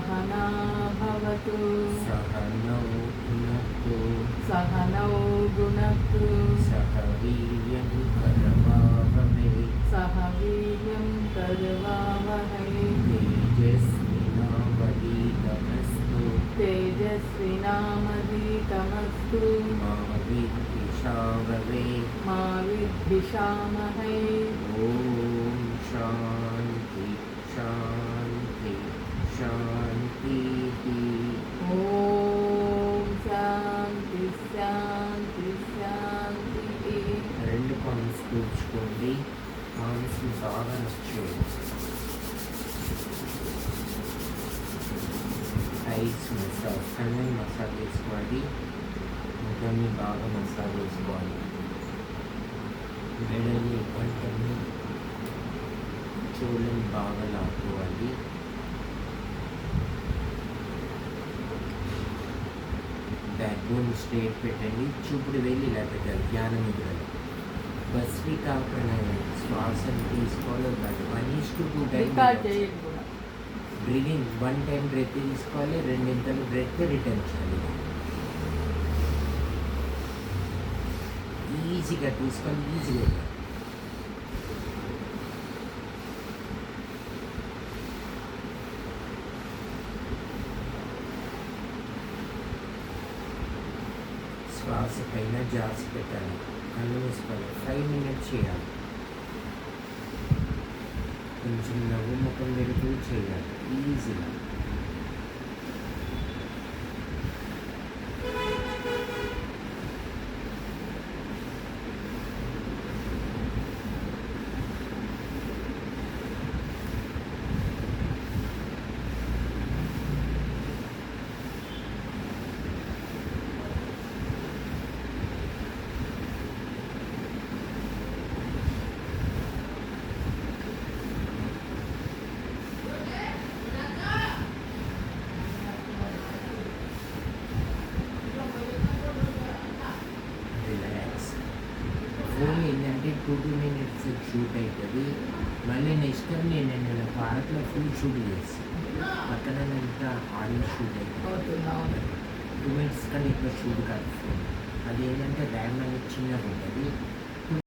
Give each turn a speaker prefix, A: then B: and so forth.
A: सहना भवतु
B: सहनौ भुनक्तु
A: सहनौ भुनक्तु
B: सह वीर्यं करवावहै
A: सह वीर्यं करवावहै
B: तेजस्विनावधीतमस्तु
A: तेजस्विनामधीतमस्तु
B: मा विद्विषावहै
A: मा विद्विषावहै
B: ॐ शान्ति शान्ति शान्तिः
A: ॐ శాంతి శాంతి శాంతి.
B: రెండు పామ్స్ కూర్చుకోండి. పామ్స్ బాగా నచ్చేది. ఐస్ మసాజ్ కన్నీ మసాజ్ చేసుకోవాలి. ముఖాన్ని బాగా మసాజ్ చేసుకోవాలి. మెడని పంటని చెవులను బాగా లాక్కోవాలి. బ్యాక్ బోన్ స్ట్రేట్ పెట్టండి. చూపుడు వెళ్ళి ఇలా పెట్టాలి. ధ్యాన ముద్రలు. భస్త్రికా ప్రాణాయామం. శ్వాసను తీసుకోవాలి. 1:2 టైం బ్రీదింగ్. 1 టైం బ్రెత్ తీసుకోవాలి. 2 బ్రెత్ రిటర్న్ చేయాలి. ఈజీగా తీసుకోవాలి. ఈజీగా శ్వాస పైన జాసి పెట్టాలి. కళ్ళు మూసుకోవాలి. 5 మినిట్స్ చేయాలి. కొంచెం నవ్వు ముఖం పెడుతూ చేయాలి. ఈజీగా. ఫోన్ ఏంటంటే 2 మినిట్స్ షూట్ అవుతుంది. మళ్ళీ నెక్స్ట్ టైం నేను పార్క్లో ఫుల్ షూట్ చేస్తాను. అక్కడ ఇంకా ఆడియో షూట్ అవుతుంది. 2 మినిట్స్ కానీ ఎక్కువ షూట్ కాదు ఫోన్. అది ఏంటంటే ర్యామ్ అనేది చిన్నగా